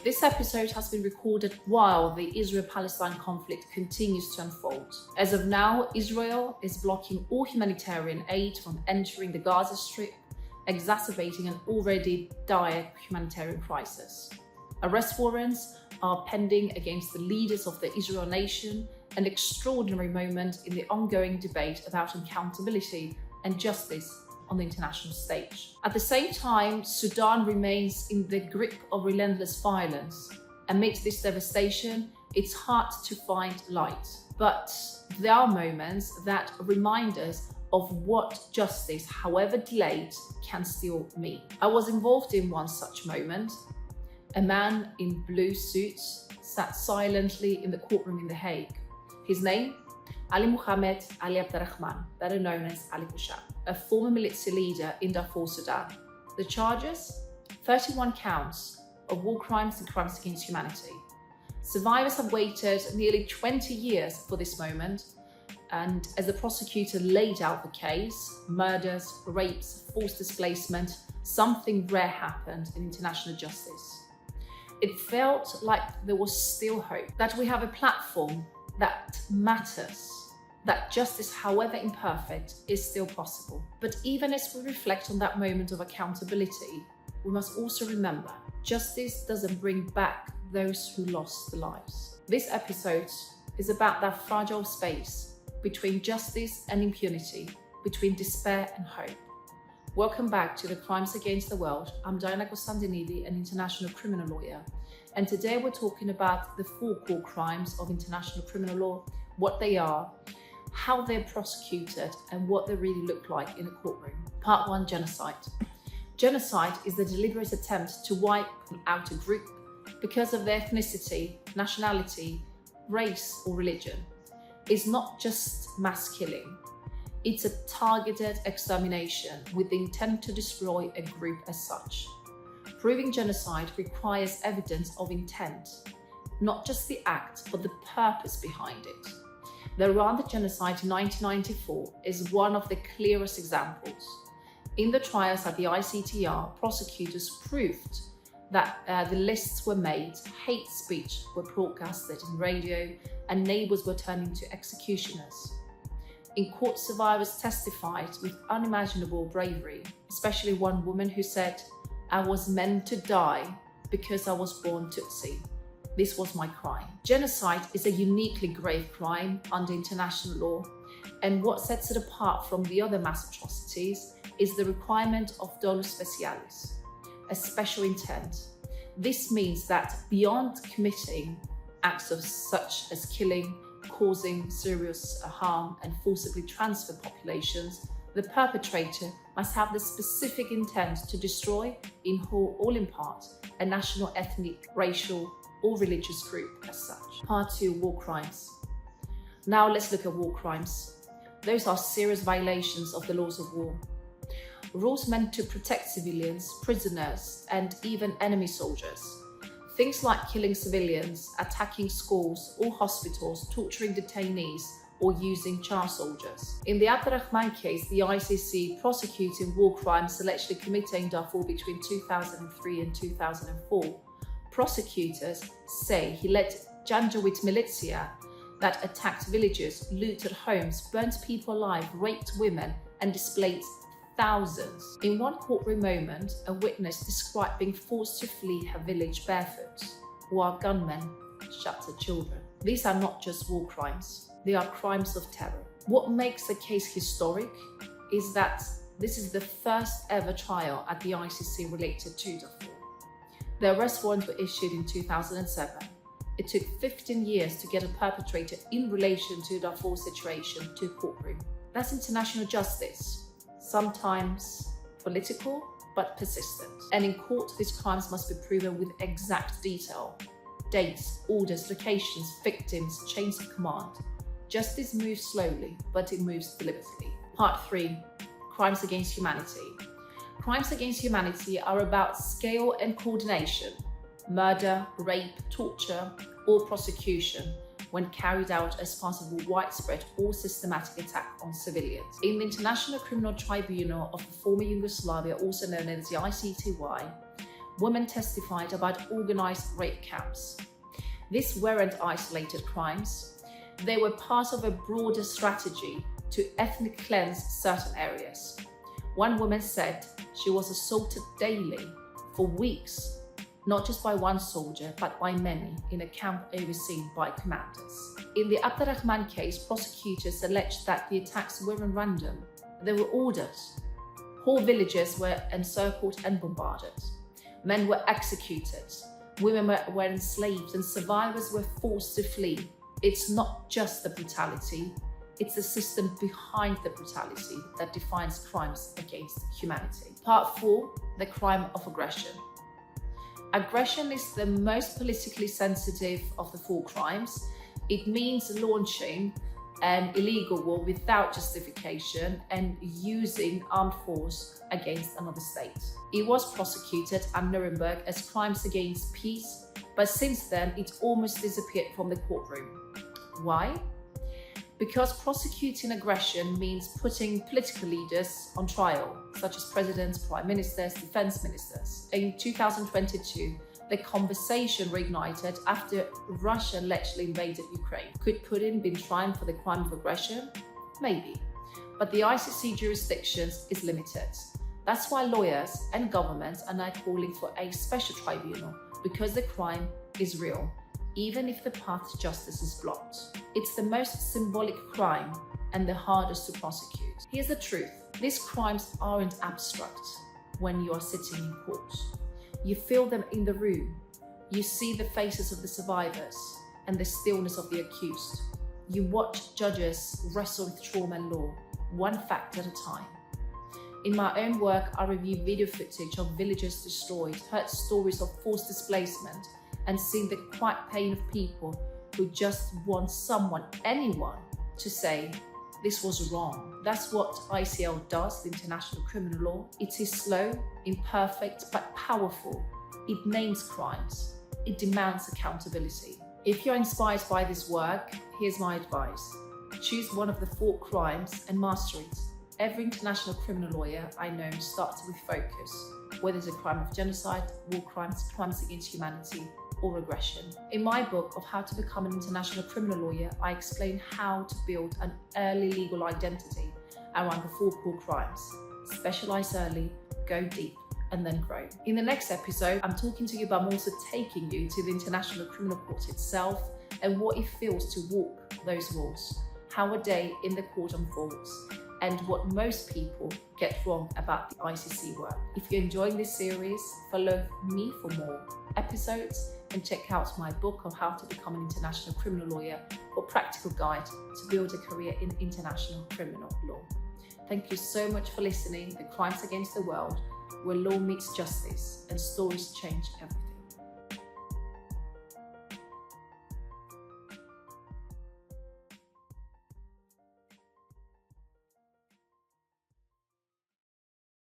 This episode has been recorded while the Israel-Palestine conflict continues to unfold. As of now, Israel is blocking all humanitarian aid from entering the Gaza Strip, exacerbating an already dire humanitarian crisis. Arrest warrants are pending against the leaders of the Israel nation, an extraordinary moment in the ongoing debate about accountability and justice on the international stage. At the same time, Sudan remains in the grip of relentless violence. Amidst this devastation, it's hard to find light. But there are moments that remind us of what justice, however delayed, can still mean. I was involved in one such moment. A man in blue suits sat silently in the courtroom in The Hague. His name? Muhammad Ali Abd-Al-Rahman, better known as Ali Kushayb, a former militia leader in Darfur, Sudan. The charges? 31 counts of war crimes and crimes against humanity. Survivors have waited nearly 20 years for this moment, and as the prosecutor laid out the case, murders, rapes, forced displacement, something rare happened in international justice. It felt like there was still hope, that we have a platform that matters, that justice, however imperfect, is still possible. But even as we reflect on that moment of accountability, we must also remember, justice doesn't bring back those who lost their lives. This episode is about that fragile space between justice and impunity, between despair and hope. Welcome back to the Crimes Against the World. I'm Constantinide, an international criminal lawyer. And today we're talking about the 4 core crimes of international criminal law, what they are, how they're prosecuted, and what they really look like in a courtroom. Part 1, genocide. Genocide is the deliberate attempt to wipe out a group because of their ethnicity, nationality, race, or religion. It's not just mass killing. It's a targeted extermination with the intent to destroy a group as such. Proving genocide requires evidence of intent, not just the act, but the purpose behind it. The Rwanda genocide in 1994 is one of the clearest examples. In the trials at the ICTR, prosecutors proved that the lists were made, hate speech were broadcasted in radio, and neighbors were turning to executioners. In court, survivors testified with unimaginable bravery, especially one woman who said, "I was meant to die because I was born Tutsi. This was my crime." Genocide is a uniquely grave crime under international law, and what sets it apart from the other mass atrocities is the requirement of dolus specialis, a special intent. This means that beyond committing acts of such as killing, causing serious harm, and forcibly transfer populations, the perpetrator must have the specific intent to destroy, in whole or in part, a national, ethnic, racial, or religious group as such. Part 2, war crimes. Now let's look at war crimes. Those are serious violations of the laws of war. Rules meant to protect civilians, prisoners, and even enemy soldiers. Things like killing civilians, attacking schools or hospitals, torturing detainees, or using child soldiers. In the Abd-Al-Rahman case, the ICC prosecuting war crimes allegedly committed in Darfur between 2003 and 2004. Prosecutors say he led Janjaweed militia that attacked villages, looted homes, burnt people alive, raped women, and displaced thousands. In one courtroom moment, a witness described being forced to flee her village barefoot, while gunmen shot her children. These are not just war crimes, they are crimes of terror. What makes the case historic is that this is the first ever trial at the ICC related to Darfur. The arrest warrants were issued in 2007. It took 15 years to get a perpetrator in relation to Darfur's situation to a courtroom. That's international justice. Sometimes political, but persistent. And in court, these crimes must be proven with exact detail. Dates, orders, locations, victims, chains of command. Justice moves slowly, but it moves deliberately. Part 3, crimes against humanity. Crimes against humanity are about scale and coordination. Murder, rape, torture, or prosecution when carried out as part of a widespread or systematic attack on civilians. In the International Criminal Tribunal of the former Yugoslavia, also known as the ICTY, women testified about organized rape camps. These weren't isolated crimes. They were part of a broader strategy to ethnically cleanse certain areas. One woman said she was assaulted daily for weeks, not just by one soldier, but by many in a camp overseen by commanders. In the Abd-Al-Rahman case, prosecutors alleged that the attacks weren't random. They were ordered. Whole villages were encircled and bombarded. Men were executed. Women were enslaved, and survivors were forced to flee. It's not just the brutality, it's the system behind the brutality that defines crimes against humanity. Part 4, the crime of aggression. Aggression is the most politically sensitive of the 4 crimes. It means launching an illegal war without justification and using armed force against another state. It was prosecuted at Nuremberg as crimes against peace, but since then it almost disappeared from the courtroom. Why? Because prosecuting aggression means putting political leaders on trial, such as presidents, prime ministers, defense ministers. In 2022, the conversation reignited after Russia allegedly invaded Ukraine. Could Putin be tried for the crime of aggression? Maybe. But the ICC jurisdiction is limited. That's why lawyers and governments are now calling for a special tribunal, because the crime is real, even if the path to justice is blocked. It's the most symbolic crime and the hardest to prosecute. Here's the truth. These crimes aren't abstract when you are sitting in court. You feel them in the room. You see the faces of the survivors and the stillness of the accused. You watch judges wrestle with trauma and law, one fact at a time. In my own work, I review video footage of villages destroyed, heard stories of forced displacement, and seen the quiet pain of people who just want someone, anyone, to say, this was wrong. That's what ICL does, the International Criminal Law. It is slow, imperfect, but powerful. It names crimes. It demands accountability. If you're inspired by this work, here's my advice. Choose one of the 4 crimes and master it. Every international criminal lawyer I know starts with focus, whether it's a crime of genocide, war crimes, crimes against humanity, or aggression. In my book of How to Become an International Criminal Lawyer, I explain how to build an early legal identity around the 4 core crimes. Specialize early, go deep, and then grow. In the next episode, I'm talking to you, but I'm also taking you to the International Criminal Court itself and what it feels to walk those walls, how a day in the court unfolds, and what most people get wrong about the ICC work. If you're enjoying this series, follow me for more episodes and check out my book on How to Become an International Criminal Lawyer for a practical guide to build a career in international criminal law. Thank you so much for listening. The Crimes Against the World, where law meets justice and stories change everything.